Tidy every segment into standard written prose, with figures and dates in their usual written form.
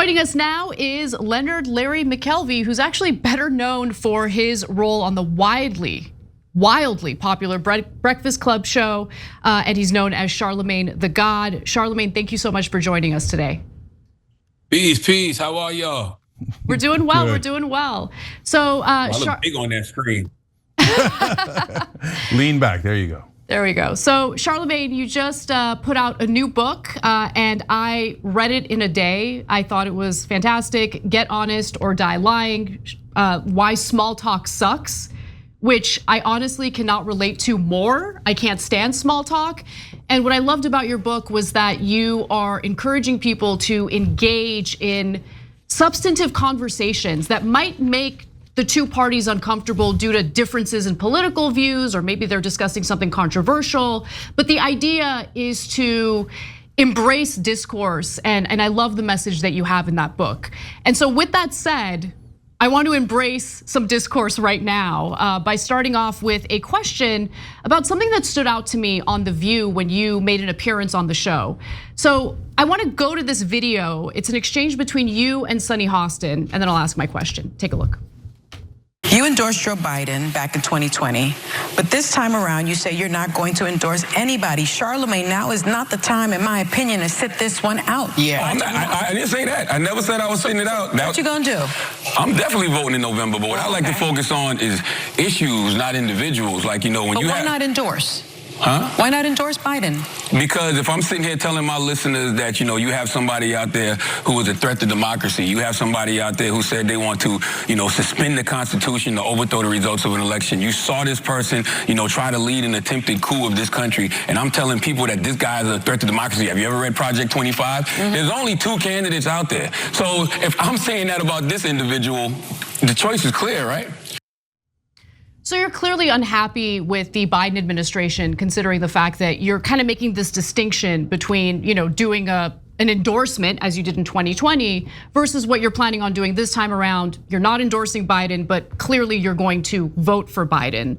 Joining us now is Leonard Larry McKelvey, who's actually better known for his role on the wildly popular Breakfast Club show, and he's known as Charlamagne the God. Charlamagne, thank you so much for joining us today. Peace. How are y'all? We're doing well. We're doing well. So I look big on that screen. Lean back. There you go. There we go. So Charlamagne, you just put out a new book, and I read it in a day. I thought it was fantastic. Get Honest or Die Lying: Why Small Talk Sucks, which I honestly cannot relate to more. I can't stand small talk. And what I loved about your book was that you are encouraging people to engage in substantive conversations that might make the two parties uncomfortable due to differences in political views, or maybe they're discussing something controversial. But the idea is to embrace discourse, and I love the message that you have in that book. And so with that said, I want to embrace some discourse right now by starting off with a question about something that stood out to me on The View when you made an appearance on the show. So I want to go to this video. It's an exchange between you and Sunny Hostin, and then I'll ask my question. Take a look. You endorsed Joe Biden back in 2020, but this time around you say you're not going to endorse anybody. Charlamagne, now is not the time, in my opinion, to sit this one out. Yeah, I didn't say that. I never said I was sitting it out. What you gonna do? I'm definitely voting in November, but what I like to focus on is issues, not individuals. Like, when but you why not endorse? Huh? Why not endorse Biden? Because if I'm sitting here telling my listeners that, you have somebody out there who is a threat to democracy, you have somebody out there who said they want to, suspend the Constitution to overthrow the results of an election. You saw this person, try to lead an attempted coup of this country, and I'm telling people that this guy is a threat to democracy. Have you ever read Project 25? There's only 2 candidates out there. So if I'm saying that about this individual, the choice is clear, right? So you're clearly unhappy with the Biden administration, considering the fact that you're kind of making this distinction between, doing an endorsement as you did in 2020 versus what you're planning on doing this time around. You're not endorsing Biden, but clearly you're going to vote for Biden.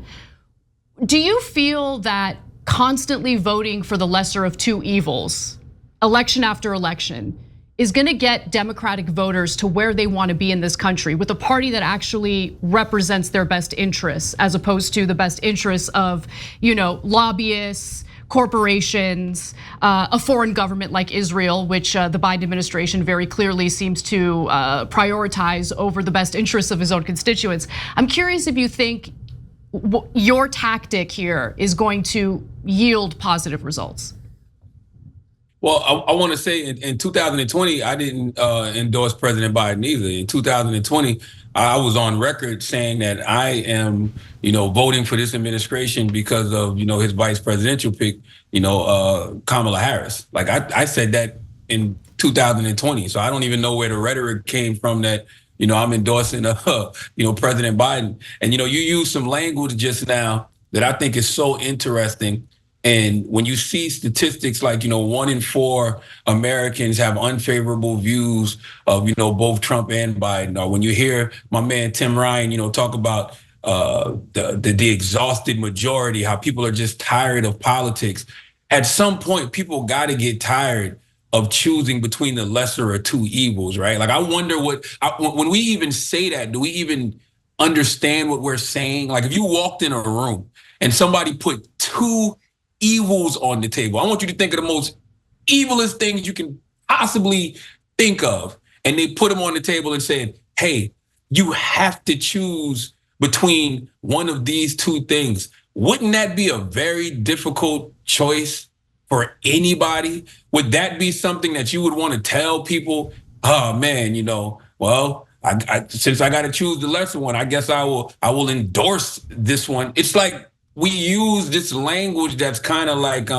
Do you feel that constantly voting for the lesser of 2 evils, election after election, is gonna get Democratic voters to where they wanna be in this country with a party that actually represents their best interests, as opposed to the best interests of, lobbyists, corporations, a foreign government like Israel, which the Biden administration very clearly seems to prioritize over the best interests of his own constituents? I'm curious if you think your tactic here is going to yield positive results. Well, I want to say in 2020, I didn't endorse President Biden either. In 2020, I was on record saying that I am, voting for this administration because of, his vice presidential pick, Kamala Harris. Like I said that in 2020. So I don't even know where the rhetoric came from that, I'm endorsing, President Biden. And, you use some language just now that I think is so interesting. And when you see statistics like, 1 in 4 Americans have unfavorable views of, both Trump and Biden, or when you hear my man Tim Ryan, talk about the exhausted majority, how people are just tired of politics. At some point, people got to get tired of choosing between the lesser of 2 evils, right? Like, I wonder when we even say that, do we even understand what we're saying? Like, if you walked in a room and somebody put 2 evils on the table, I want you to think of the most evilest things you can possibly think of. And they put them on the table and said, hey, you have to choose between one of these 2 things. Wouldn't that be a very difficult choice for anybody? Would that be something that you would want to tell people? Oh man, well, since I got to choose the lesser one, I guess I will endorse this one. It's like, we use this language that's kind of like,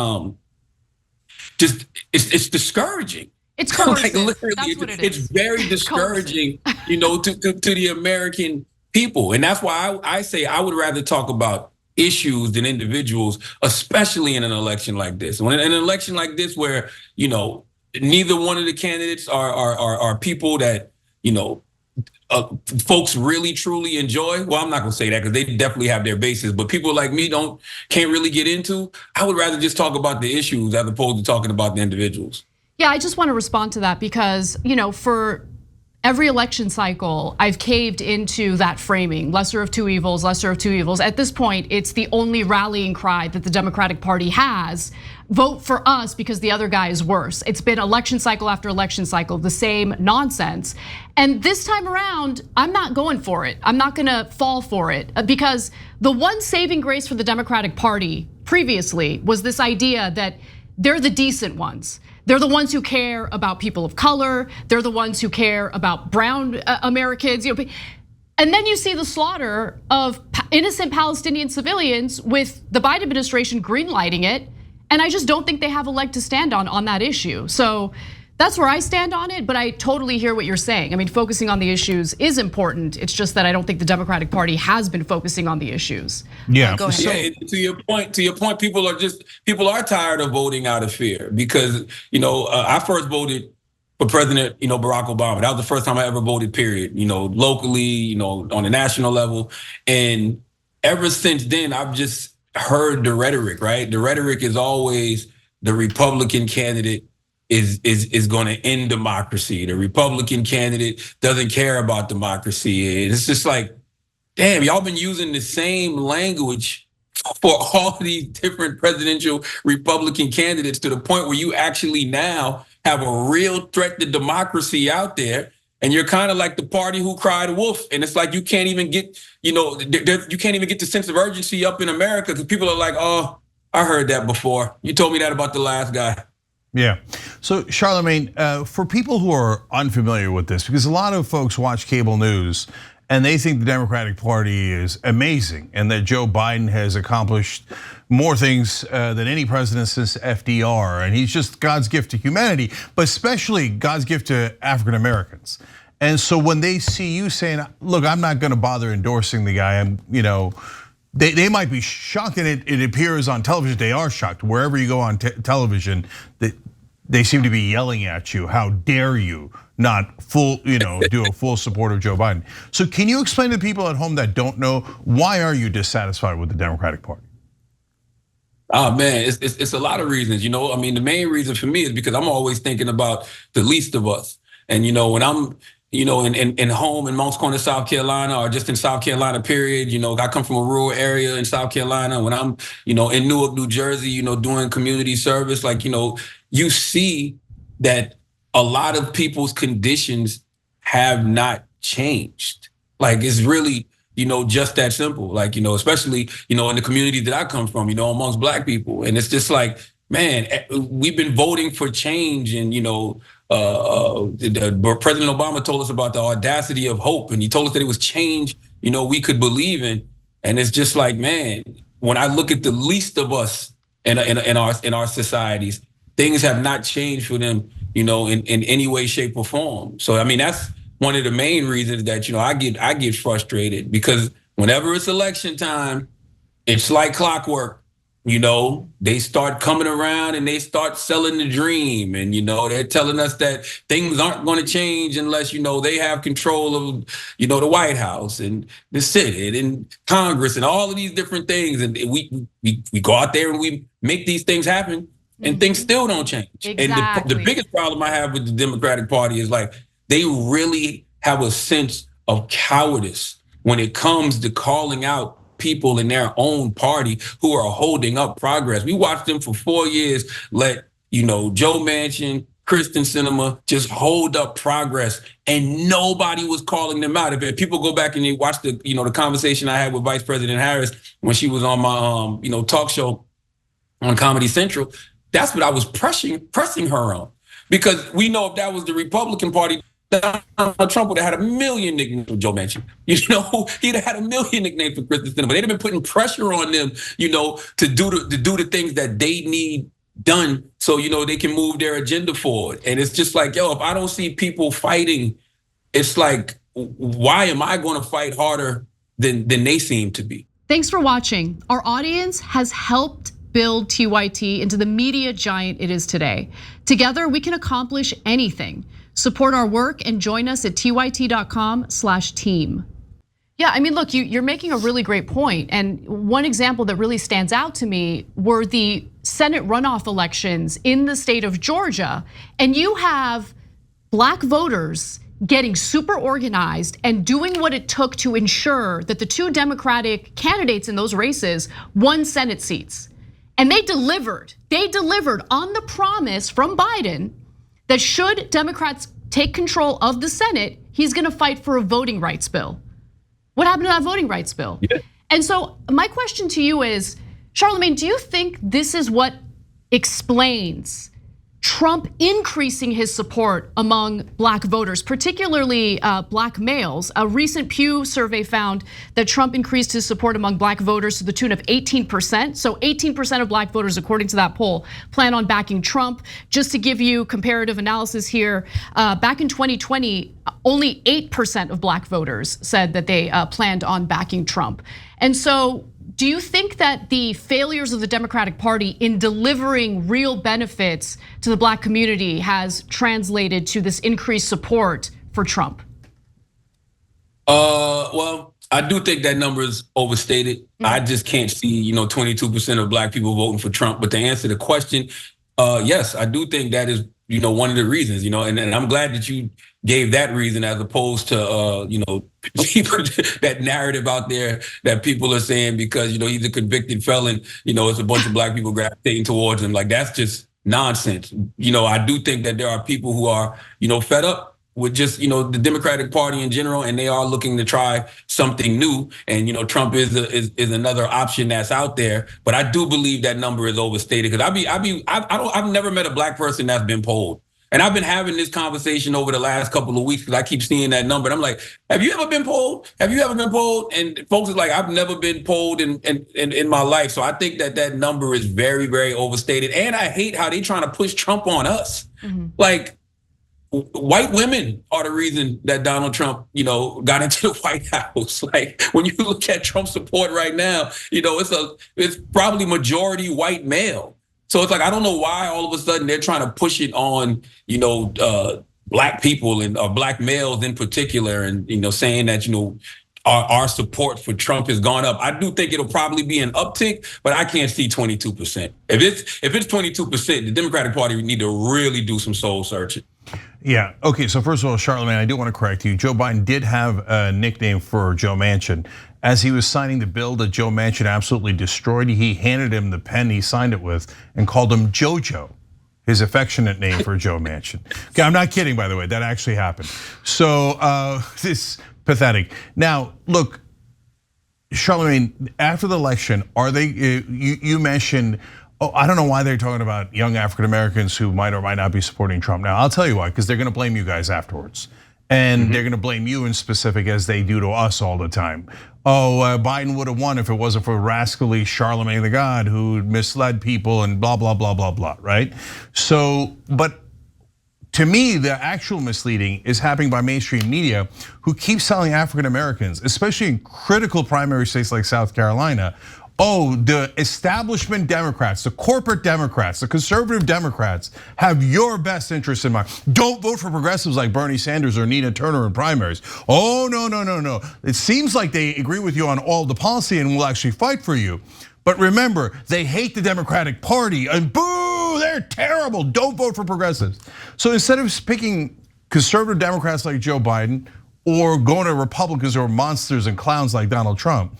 it's discouraging. It's coercive. Like literally, that's what it is. It's very discouraging, to the American people. And that's why I say I would rather talk about issues than individuals, especially in an election like this. When in an election like this, where neither one of the candidates are people that folks really truly enjoy. Well, I'm not gonna say that because they definitely have their bases, but people like me can't really get into. I would rather just talk about the issues as opposed to talking about the individuals. Yeah, I just want to respond to that because, for every election cycle, I've caved into that framing, lesser of two evils, lesser of two evils. At this point, it's the only rallying cry that the Democratic Party has. Vote for us because the other guy is worse. It's been election cycle after election cycle, the same nonsense. And this time around, I'm not going for it. I'm not gonna fall for it because the one saving grace for the Democratic Party previously was this idea that they're the decent ones. They're the ones who care about people of color. They're the ones who care about brown Americans. And then you see the slaughter of innocent Palestinian civilians with the Biden administration greenlighting it. And I just don't think they have a leg to stand on that issue. So that's where I stand on it, but I totally hear what you're saying. I mean, focusing on the issues is important. It's just that I don't think the Democratic Party has been focusing on the issues. Yeah. Go ahead. Yeah, to your point, people are tired of voting out of fear because, I first voted for President, Barack Obama. That was the first time I ever voted, period, locally, on a national level. And ever since then, I've just heard the rhetoric, right? The rhetoric is always the Republican candidate is going to end democracy. The Republican candidate doesn't care about democracy. It's just like, damn, y'all been using the same language for all these different presidential Republican candidates to the point where you actually now have a real threat to democracy out there. And you're kind of like the party who cried wolf. And it's like you can't even get, you can't even get the sense of urgency up in America because people are like, oh, I heard that before. You told me that about the last guy. Yeah. So Charlamagne, for people who are unfamiliar with this, because a lot of folks watch cable news and they think the Democratic Party is amazing and that Joe Biden has accomplished more things than any president since FDR. And he's just God's gift to humanity, but especially God's gift to African Americans. And so when they see you saying, look, I'm not gonna bother endorsing the guy, they might be shocked, and it appears on television, they are shocked. Wherever you go on television, they seem to be yelling at you, how dare you not do a full support of Joe Biden. So can you explain to people at home that don't know, why are you dissatisfied with the Democratic Party? Oh man, it's a lot of reasons. The main reason for me is because I'm always thinking about the least of us. And when I'm in home in Mounts Corner, South Carolina, or just in South Carolina, period. I come from a rural area in South Carolina. When I'm, in Newark, New Jersey, doing community service, you see that a lot of people's conditions have not changed. It's really, just that simple. Especially, in the community that I come from, amongst Black people. And it's just like, man, we've been voting for change, and President Obama told us about the audacity of hope, and he told us that it was change, we could believe in. And it's just like, man, when I look at the least of us in our societies, things have not changed for them, in any way, shape, or form. So that's one of the main reasons that I get frustrated, because whenever it's election time, it's like clockwork. They start coming around and they start selling the dream, and they're telling us that things aren't going to change unless they have control of the White House and the Senate and Congress and all of these different things, and we go out there and we make these things happen, and things still don't change. Exactly. And the biggest problem I have with the Democratic Party is they really have a sense of cowardice when it comes to calling out people in their own party who are holding up progress. We watched them for 4 years let, Joe Manchin, Kristen Sinema just hold up progress, and nobody was calling them out. If people go back and they watch the conversation I had with Vice President Harris when she was on my talk show on Comedy Central, that's what I was pressing her on. Because we know if that was the Republican Party, Donald Trump would have had a million nicknames for Joe Manchin. He'd have had a million nicknames for Kristen Sinema. They'd have been putting pressure on them, to do the things that they need done so, they can move their agenda forward. And it's just like, if I don't see people fighting, it's like, why am I going to fight harder than they seem to be? Thanks for watching. Our audience has helped build TYT into the media giant it is today. Together, we can accomplish anything. Support our work and join us at tyt.com/team. Yeah, look, you're making a really great point. And one example that really stands out to me were the Senate runoff elections in the state of Georgia. And you have Black voters getting super organized and doing what it took to ensure that the two Democratic candidates in those races won Senate seats. And they delivered. They delivered on the promise from Biden that should Democrats take control of the Senate, he's gonna fight for a voting rights bill. What happened to that voting rights bill? Yeah. And so my question to you is, Charlamagne, do you think this is what explains Trump increasing his support among black voters, particularly black males? A recent Pew survey found that Trump increased his support among black voters to the tune of 18%. So 18% of black voters, according to that poll, plan on backing Trump. Just to give you comparative analysis here, back in 2020, only 8% of black voters said that they planned on backing Trump. And so, do you think that the failures of the Democratic Party in delivering real benefits to the black community has translated to this increased support for Trump? Well, I do think that number is overstated. I just can't see, 22% of black people voting for Trump. But to answer the question, yes, I do think that is, one of the reasons, and I'm glad that you gave that reason as opposed to, people, that narrative out there that people are saying because, he's a convicted felon, it's a bunch of black people gravitating towards him. Like, that's just nonsense. I do think that there are people who are, fed up with just, the Democratic Party in general, and they are looking to try something new. And, Trump is another option that's out there. But I do believe that number is overstated because I've never met a black person that's been polled. And I've been having this conversation over the last couple of weeks because I keep seeing that number. And I'm like, have you ever been polled? Have you ever been polled? And folks are like, I've never been polled in my life. So I think that number is very, very overstated. And I hate how they trying to push Trump on us. Mm-hmm. Like, white women are the reason that Donald Trump, got into the White House. Like, when you look at Trump's support right now, it's probably majority white male. So it's like, I don't know why all of a sudden they're trying to push it on, black people and black males in particular, and saying that our support for Trump has gone up. I do think it'll probably be an uptick, but I can't see 22%. If it's 22%, the Democratic Party would need to really do some soul searching. Yeah, okay, so first of all, Charlamagne, I do want to correct you. Joe Biden did have a nickname for Joe Manchin. As he was signing the bill that Joe Manchin absolutely destroyed, he handed him the pen he signed it with and called him JoJo, his affectionate name for Joe Manchin. Okay, I'm not kidding, by the way, that actually happened. So this pathetic. Now, look, Charlamagne, after the election, are they, you mentioned, I don't know why they're talking about young African Americans who might or might not be supporting Trump. Now, I'll tell you why, because they're gonna blame you guys afterwards. And they're gonna blame you in specific as they do to us all the time. Biden would have won if it wasn't for rascally Charlamagne the God who misled people and blah, blah, blah, blah, blah, right? So, but to me, the actual misleading is happening by mainstream media who keeps telling African Americans, especially in critical primary states like South Carolina, the establishment Democrats, the corporate Democrats, the conservative Democrats have your best interest in mind. Don't vote for progressives like Bernie Sanders or Nina Turner in primaries. Oh, no, no, no, no. It seems like they agree with you on all the policy and will actually fight for you. But remember, they hate the Democratic Party and boo, they're terrible. Don't vote for progressives. So instead of picking conservative Democrats like Joe Biden or going to Republicans who are monsters and clowns like Donald Trump,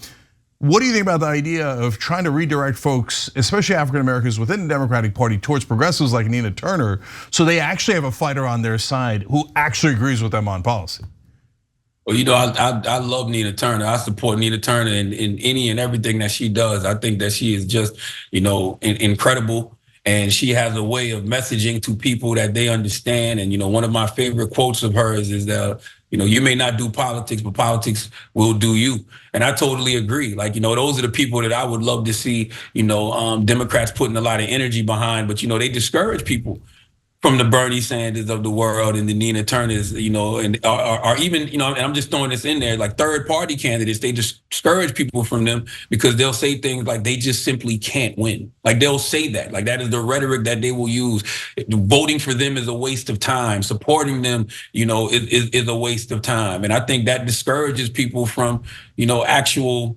what do you think about the idea of trying to redirect folks, especially African Americans within the Democratic Party, towards progressives like Nina Turner, so they actually have a fighter on their side who actually agrees with them on policy? Well, I love Nina Turner. I support Nina Turner in any and everything that she does. I think that she is just, incredible. And she has a way of messaging to people that they understand. And, one of my favorite quotes of hers is that, you may not do politics, but politics will do you. And I totally agree. Like, those are the people that I would love to see, Democrats putting a lot of energy behind, but, they discourage people from the Bernie Sanders of the world and the Nina Turners, and or even, and I'm just throwing this in there, like third party candidates, they discourage people from them because they'll say things like they just simply can't win. Like they'll say that, like that is the rhetoric that they will use. Voting for them is a waste of time. Supporting them, is a waste of time. And I think that discourages people from, actual,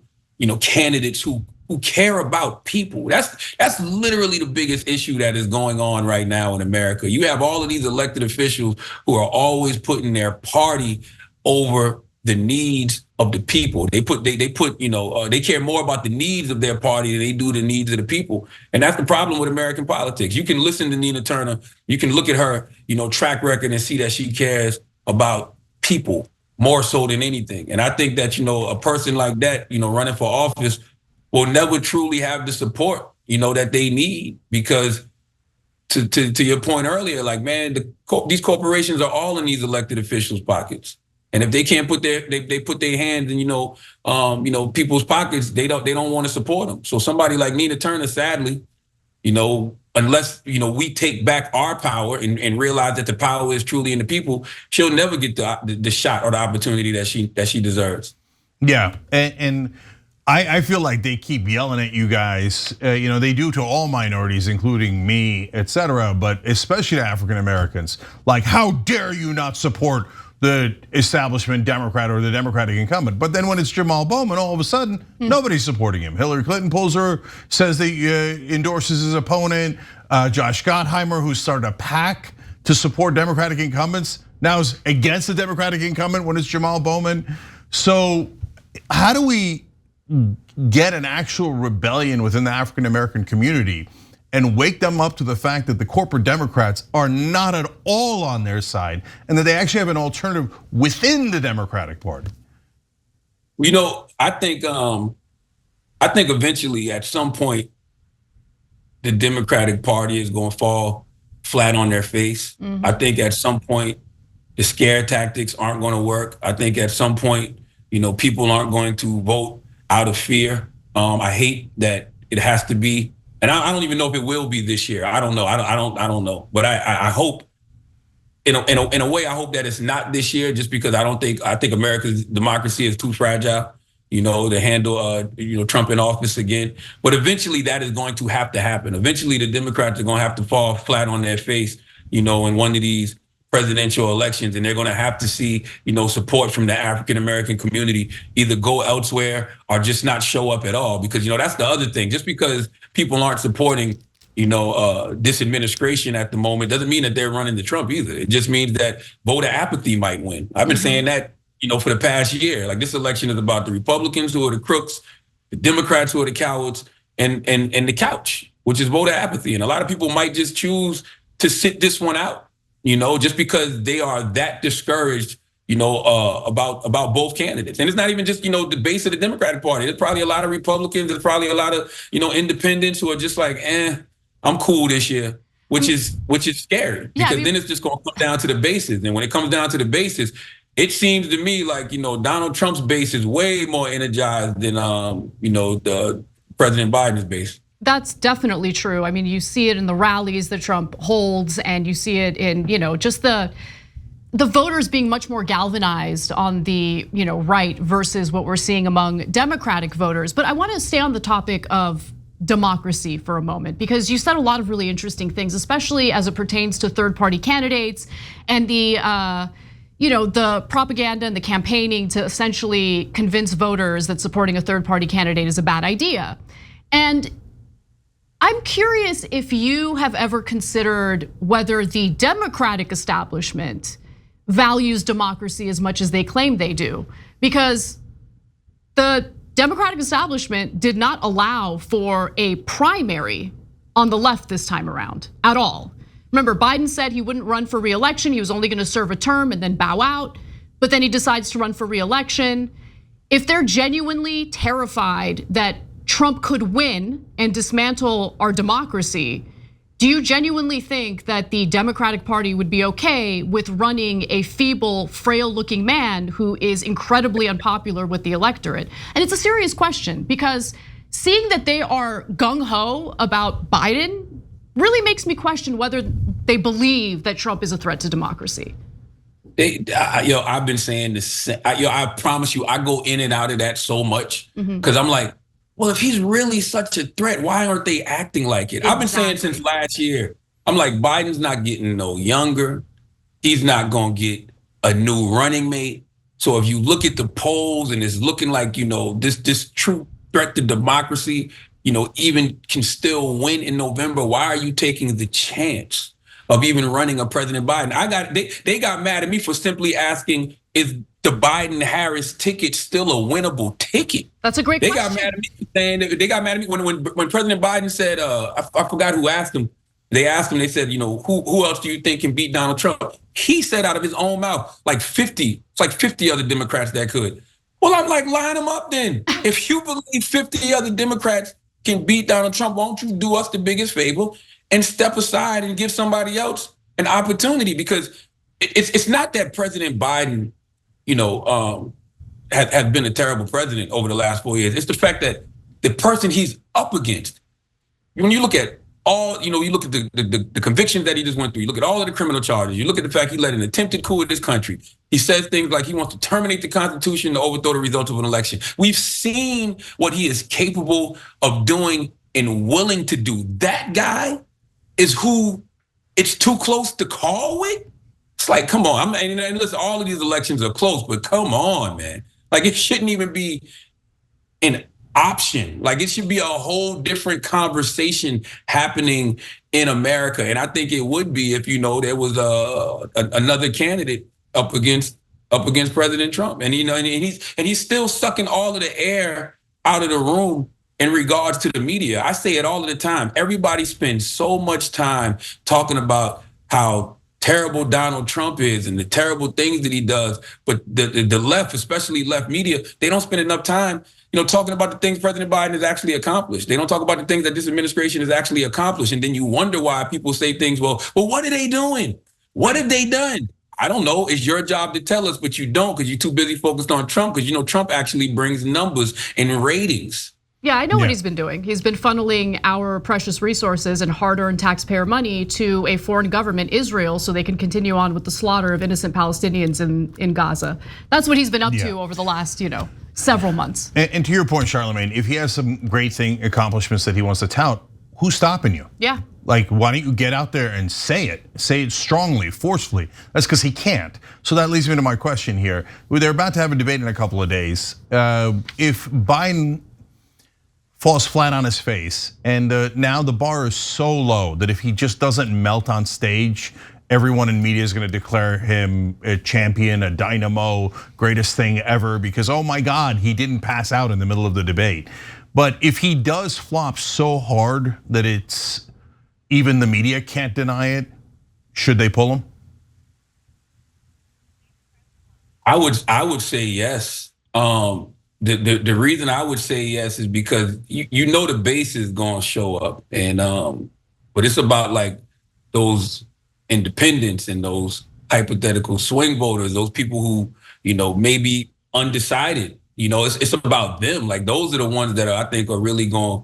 candidates who who care about people. That's literally the biggest issue that is going on right now in America. You have all of these elected officials who are always putting their party over the needs of the people. They care more about the needs of their party than they do the needs of the people. And that's the problem with American politics. You can listen to Nina Turner, you can look at her, track record and see that she cares about people more so than anything. And I think that, a person like that, running for office will never truly have the support, that they need, because to your point earlier, like, man, these corporations are all in these elected officials' pockets. And if they can't put they put their hands in, people's pockets, they don't want to support them. So somebody like Nina Turner, sadly, unless, we take back our power and realize that the power is truly in the people, she'll never get the shot or the opportunity that she deserves. Yeah, and I feel like they keep yelling at you guys. They do to all minorities, including me, etc., but especially to African Americans. Like, how dare you not support the establishment Democrat or the Democratic incumbent? But then when it's Jamal Bowman, all of a sudden, nobody's supporting him. Hillary Clinton says that endorses his opponent. Josh Gottheimer, who started a PAC to support Democratic incumbents, now is against the Democratic incumbent when it's Jamal Bowman. So how do we get an actual rebellion within the African American community and wake them up to the fact that the corporate Democrats are not at all on their side and that they actually have an alternative within the Democratic Party? I think eventually at some point the Democratic Party is going to fall flat on their face. I think at some point the scare tactics aren't going to work. I think at some point, people aren't going to vote out of fear. I hate that it has to be. And I don't even know if it will be this year. I don't know. I don't know. But I hope, in a way, I hope that it's not this year, just because I think America's democracy is too fragile, to handle Trump in office again. But eventually, that is going to have to happen. Eventually, the Democrats are going to have to fall flat on their face, in one of these presidential elections, and they're going to have to see, support from the African American community either go elsewhere or just not show up at all. Because that's the other thing. Just because people aren't supporting, this administration at the moment doesn't mean that they're running to Trump either. It just means that voter apathy might win. I've been saying that, for the past year. Like, this election is about the Republicans, who are the crooks, the Democrats, who are the cowards, and the couch, which is voter apathy. And a lot of people might just choose to sit this one out, just because they are that discouraged, about both candidates. And it's not even just, the base of the Democratic Party. There's probably a lot of Republicans. There's probably a lot of, independents who are just like, I'm cool this year, which is scary, because then it's just going to come down to the bases. And when it comes down to the bases, it seems to me like, Donald Trump's base is way more energized than, the President Biden's base. That's definitely true. I mean, you see it in the rallies that Trump holds, and you see it in, just the voters being much more galvanized on the, right versus what we're seeing among Democratic voters. But I want to stay on the topic of democracy for a moment, because you said a lot of really interesting things, especially as it pertains to third-party candidates and the the propaganda and the campaigning to essentially convince voters that supporting a third-party candidate is a bad idea. And I'm curious if you have ever considered whether the Democratic establishment values democracy as much as they claim they do, because the Democratic establishment did not allow for a primary on the left this time around at all. Remember, Biden said he wouldn't run for re-election. He was only going to serve a term and then bow out, but then he decides to run for re-election. If they're genuinely terrified that Trump could win and dismantle our democracy, do you genuinely think that the Democratic Party would be okay with running a feeble, frail-looking man who is incredibly unpopular with the electorate? And it's a serious question, because seeing that they are gung-ho about Biden really makes me question whether they believe that Trump is a threat to democracy. I've been saying this. I promise you, I go in and out of that so much, because I'm like, well, if he's really such a threat, why aren't they acting like it? Exactly. I've been saying since last year, I'm like, Biden's not getting no younger. He's not gonna get a new running mate. So if you look at the polls and it's looking like, this true threat to democracy, even can still win in November, why are you taking the chance of even running a President Biden? They got mad at me for simply asking, is the Biden-Harris ticket still a winnable ticket? That's a great question. Got mad at me saying, they got mad at me when President Biden said, I forgot who asked him. They asked him, they said, who else do you think can beat Donald Trump? He said out of his own mouth, like 50 other Democrats that could. Well, I'm like, line them up then. If you believe 50 other Democrats can beat Donald Trump, won't you do us the biggest favor and step aside and give somebody else an opportunity? Because it's not that President Biden, has been a terrible president over the last 4 years. It's the fact that the person he's up against, when you look at all, you look at the convictions that he just went through, you look at all of the criminal charges, you look at the fact he led an attempted coup in this country. He says things like he wants to terminate the Constitution to overthrow the results of an election. We've seen what he is capable of doing and willing to do. That guy is who it's too close to call with. It's like, come on. And listen, all of these elections are close, but come on, man. Like, it shouldn't even be an option. Like, it should be a whole different conversation happening in America. And I think it would be if, there was another candidate up against President Trump. And, he's still sucking all of the air out of the room in regards to the media. I say it all of the time. Everybody spends so much time talking about how terrible Donald Trump is and the terrible things that he does. But the left, especially left media, they don't spend enough time, talking about the things President Biden has actually accomplished. They don't talk about the things that this administration has actually accomplished. And then you wonder why people say things, well, what are they doing? What have they done? I don't know. It's your job to tell us, but you don't, because you're too busy focused on Trump, because Trump actually brings numbers and ratings. Yeah, I know what he's been doing. He's been funneling our precious resources and hard-earned taxpayer money to a foreign government, Israel, so they can continue on with the slaughter of innocent Palestinians in Gaza. That's what he's been up to over the last, several months. And to your point, Charlamagne, if he has some great accomplishments that he wants to tout, who's stopping you? Yeah. Like, why don't you get out there and say it strongly, forcefully? That's because he can't. So that leads me to my question here. They're about to have a debate in a couple of days. If Biden falls flat on his face, and now the bar is so low that if he just doesn't melt on stage, everyone in media is gonna declare him a champion, a dynamo, greatest thing ever, because oh my God, he didn't pass out in the middle of the debate. But if he does flop so hard that it's even the media can't deny it, should they pull him? I would say yes. The reason I would say yes is because the base is gonna show up, and but it's about like those independents and those hypothetical swing voters, those people who may be undecided. It's about them. Like, those are the ones that I think are really gonna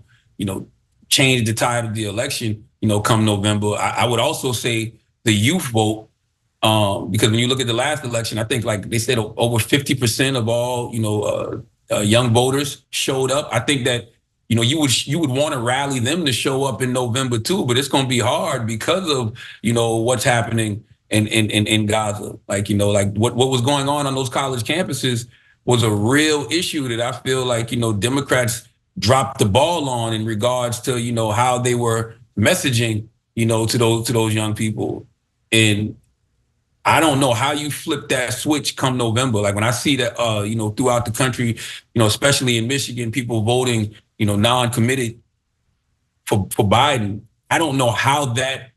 change the tide of the election. Come November. I would also say the youth vote. Because when you look at the last election, I think, like they said, over 50% of all young voters showed up. I think that you would want to rally them to show up in November too, but it's going to be hard because of what's happening in Gaza. Like what was going on those college campuses was a real issue that I feel like Democrats dropped the ball on in regards to how they were messaging to those young people. And I don't know how you flip that switch come November. Like, when I see that, throughout the country, especially in Michigan, people voting, non-committed for Biden. I don't know how that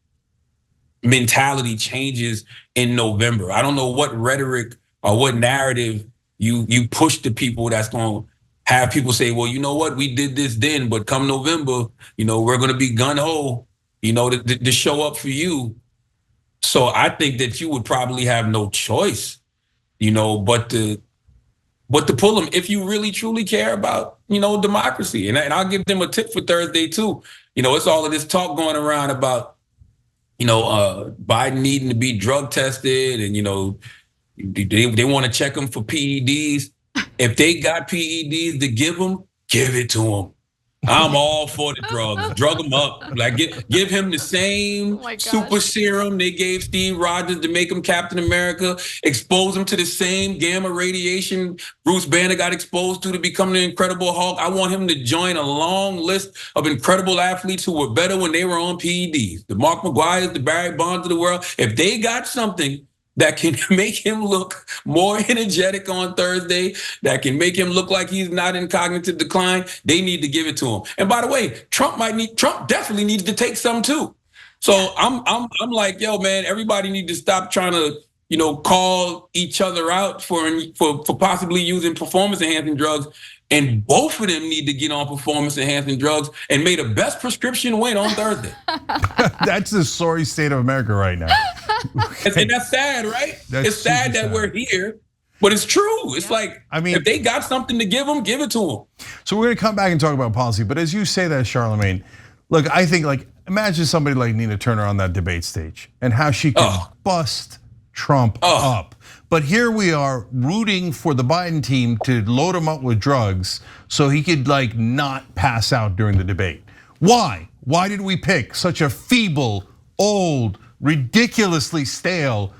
mentality changes in November. I don't know what rhetoric or what narrative you push to people that's going to have people say, well, you know what, we did this then, but come November, we're going to be gun-ho, to show up for you. So I think that you would probably have no choice, but to pull them if you really truly care about, democracy. And I'll give them a tip for Thursday too. It's all of this talk going around about, Biden needing to be drug tested, and they want to check them for PEDs. If they got PEDs to give them, give it to them. I'm all for the drugs. Drug him up. Like give him the same super serum they gave Steve Rogers to make him Captain America. Expose him to the same gamma radiation Bruce Banner got exposed to become the Incredible Hulk. I want him to join a long list of incredible athletes who were better when they were on PEDs. The Mark McGuires, the Barry Bonds of the world. If they got something that can make him look more energetic on Thursday, that can make him look like he's not in cognitive decline, they need to give it to him. And by the way, Trump definitely needs to take some too. So I'm like, yo, man, everybody need to stop trying to, call each other out for possibly using performance enhancing drugs. And both of them need to get on performance enhancing drugs and may the best prescription win on Thursday. That's the sorry state of America right now. And that's sad, right? It's sad that we're here, but it's true. It's like, if they got something to give them, give it to them. So we're gonna come back and talk about policy, but as you say that, Charlamagne, look, I think imagine somebody like Nina Turner on that debate stage and how she could bust Trump up. But here we are rooting for the Biden team to load him up with drugs so he could not pass out during the debate. Why? Why did we pick such a feeble, old, ridiculously stale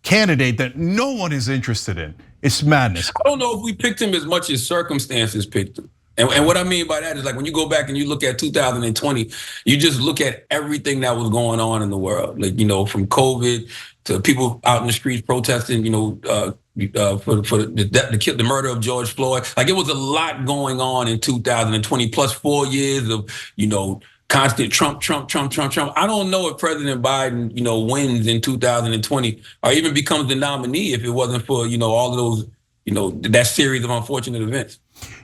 candidate that no one is interested in? It's madness. I don't know if we picked him as much as circumstances picked him. And what I mean by that is when you go back and you look at 2020, you just look at everything that was going on in the world. From COVID to people out in the streets protesting, for the murder of George Floyd. It was a lot going on in 2020, plus 4 years of, constant Trump. I don't know if President Biden, wins in 2020 or even becomes the nominee if it wasn't for, all of those, that series of unfortunate events.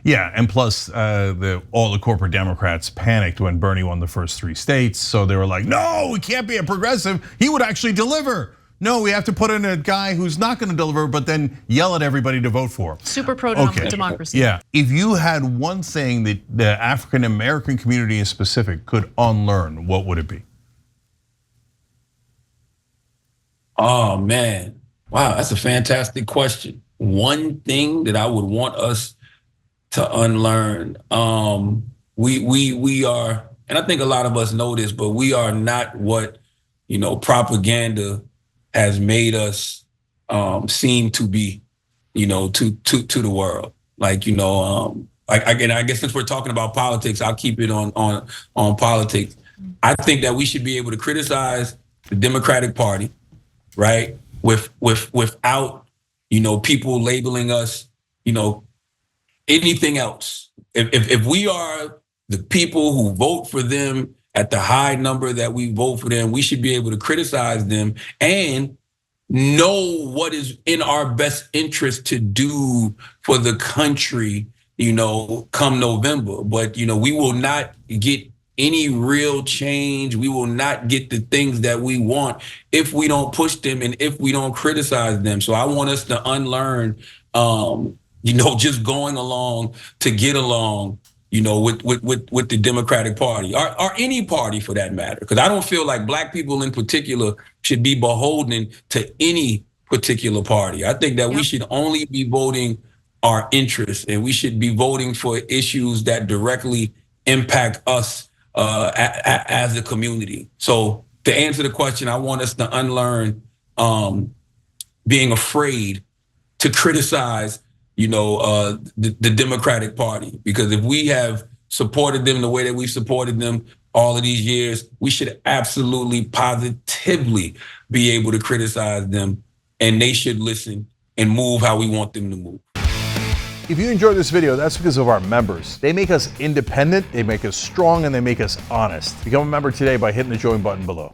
Yeah, and plus all the corporate Democrats panicked when Bernie won the first 3 states. So they were like, no, we can't be a progressive. He would actually deliver. No, we have to put in a guy who's not gonna deliver, but then yell at everybody to vote for him. Super pro-democracy. Yeah, if you had one thing that the African American community in specific could unlearn, what would it be? Oh man, wow, that's a fantastic question. One thing that I would want us to unlearn, we are, and I think a lot of us know this, but we are not what propaganda has made us seem to be, to the world. I guess since we're talking about politics, I'll keep it on politics. I think that we should be able to criticize the Democratic Party, right? Without, people labeling us, anything else. If we are the people who vote for them at the high number that we vote for them, we should be able to criticize them and know what is in our best interest to do for the country, come November. But, we will not get any real change. We will not get the things that we want if we don't push them and if we don't criticize them. So I want us to unlearn, just going along to get along, with the Democratic Party or any party for that matter. Because I don't feel like Black people in particular should be beholden to any particular party. I think that we should only be voting our interests, and we should be voting for issues that directly impact us as a community. So to answer the question, I want us to unlearn being afraid to criticize the Democratic Party, because if we have supported them the way that we've supported them all of these years, we should absolutely positively be able to criticize them, and they should listen and move how we want them to move. If you enjoyed this video, that's because of our members. They make us independent, they make us strong, and they make us honest. Become a member today by hitting the join button below.